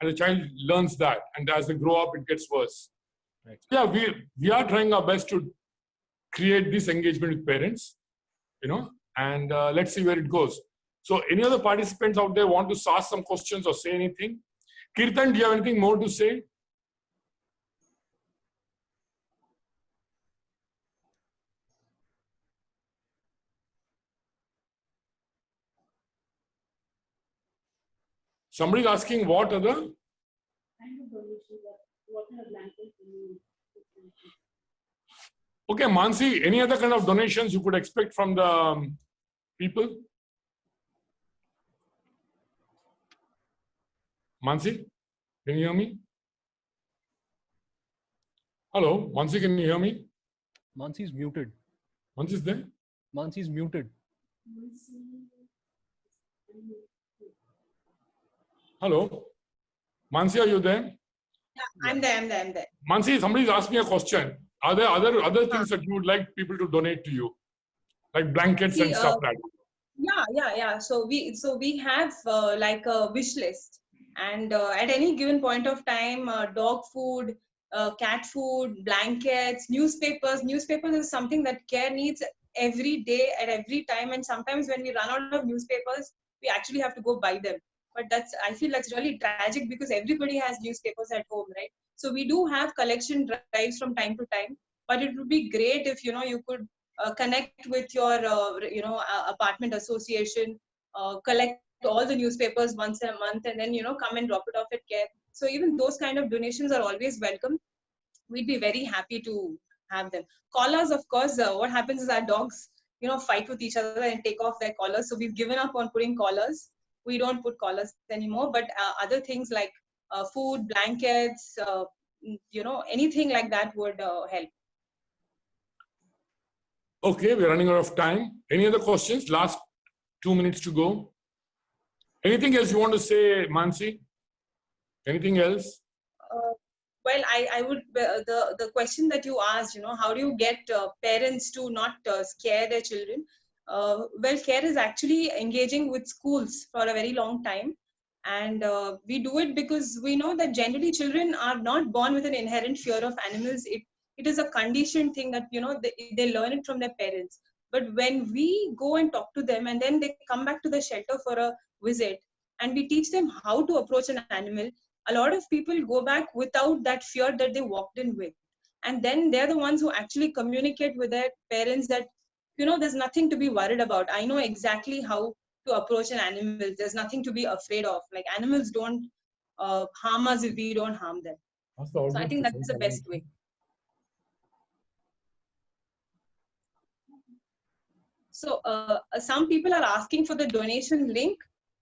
And the child learns that. And as they grow up, it gets worse. Right. Yeah, we are trying our best to create this engagement with parents, and let's see where it goes. So any other participants out there want to ask some questions or say anything? Kirtan, do you have anything more to say? Somebody's asking what other? Okay, Mansi, any other kind of donations you could expect from the people? Mansi, can you hear me? Hello, Mansi, can you hear me? Mansi's muted. Mansi's there? Mansi's muted. Hello, Mansi, are you there? Yeah, I'm there. Mansi, somebody's asked me a question. Are there other things that you would like people to donate to you, like blankets and stuff like that? Yeah. So we have like a wish list, and at any given point of time, dog food, cat food, blankets, newspapers. Newspapers is something that Care needs every day at every time, and sometimes when we run out of newspapers, we actually have to go buy them. But I feel that's really tragic because everybody has newspapers at home, right? So we do have collection drives from time to time, but it would be great if you could connect with your apartment association, collect all the newspapers once a month, and then come and drop it off at Care. So even those kind of donations are always welcome. We'd be very happy to have them. Collars, of course. What happens is our dogs fight with each other and take off their collars, so we've given up on putting collars. We don't put collars anymore, but other things like food, blankets, anything like that would help. Okay, we're running out of time. Any other questions? Last 2 minutes to go. Anything else you want to say, Mansi? Anything else? Well, I would, the question that you asked, how do you get parents to not scare their children? Well, Care is actually engaging with schools for a very long time. And we do it because we know that generally children are not born with an inherent fear of animals. It is a conditioned thing that, they learn it from their parents. But when we go and talk to them and then they come back to the shelter for a visit and we teach them how to approach an animal, a lot of people go back without that fear that they walked in with. And then they're the ones who actually communicate with their parents that, there's nothing to be worried about. I know exactly how to approach an animal. There's nothing to be afraid of. Like animals don't harm us if we don't harm them. So I think that's the best way. So some people are asking for the donation link.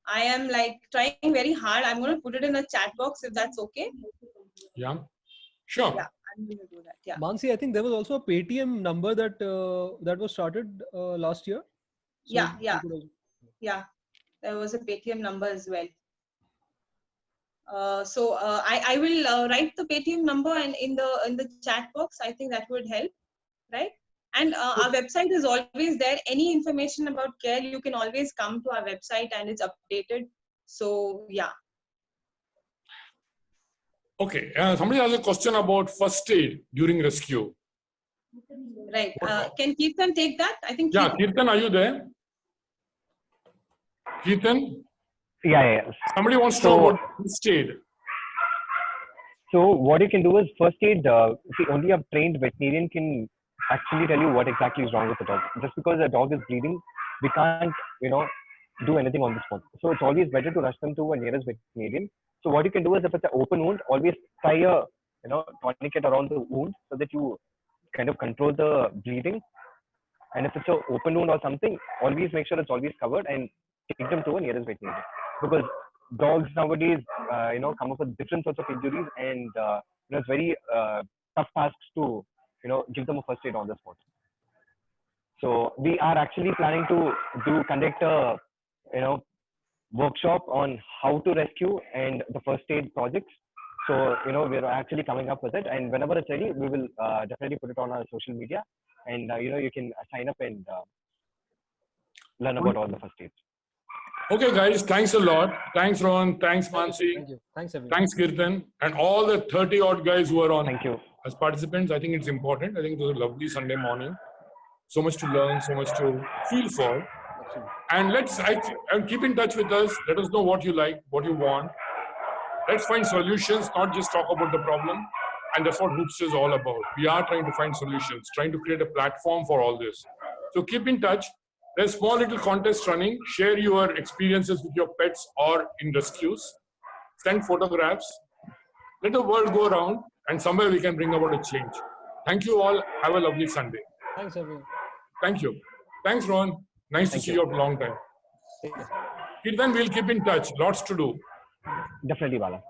I am trying very hard. I'm going to put it in the chat box if that's okay. Yeah, sure. Yeah, I'm going to do that. Yeah. Mansi, I think there was also a Paytm number that was started last year. So Yeah. There was a Paytm number as well. I will write the Paytm number and in the chat box. I think that would help, right? And our website is always there. Any information about Care, you can always come to our website and it's updated. So yeah. Okay. Somebody has a question about first aid during rescue. Right. Can Kirtan take that? I think. Yeah, Kirtan, are you there? Kirtan? Yeah. Somebody wants to know about first aid. So what you can do is first aid. See, only a trained veterinarian can actually tell you what exactly is wrong with the dog. Just because a dog is bleeding, we can't, do anything on the spot. So it's always better to rush them to a nearest veterinarian. So what you can do is if it's an open wound, always tie a, tourniquet around the wound so that you kind of control the bleeding. And if it's an open wound or something, always make sure it's always covered and take them to a nearest veterinarian. because dogs nowadays, come up with different sorts of injuries, and it's very tough tasks to, give them a first aid on the spot. So we are actually planning to conduct a, workshop on how to rescue and the first aid projects. So, we're actually coming up with it, and whenever it's ready, we will definitely put it on our social media, and you can sign up and learn about all the first aids. Okay, guys, thanks a lot. Thanks, Ron. Thanks, Mansi. Thank you. Thanks, everyone. Thanks, Kirtan. And all the 30 odd guys who are on Thank you. as participants. I think it's important. I think it was a lovely Sunday morning. So much to learn, so much to feel for. Absolutely. And keep in touch with us. Let us know what you like, what you want. Let's find solutions, not just talk about the problem. And that's what Hoopster is all about. We are trying to find solutions, trying to create a platform for all this. So keep in touch. There's a small little contest running. Share your experiences with your pets or in rescues. Send photographs. Let the world go around, and somewhere we can bring about a change. Thank you all. Have a lovely Sunday. Thanks, everyone. Thank you. Thanks, Ron. Nice to see you after a long time. Yeah. Kirtan, we'll keep in touch. Lots to do. Definitely, Bala.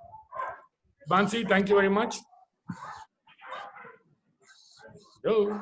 Bansi, thank you very much. Yo.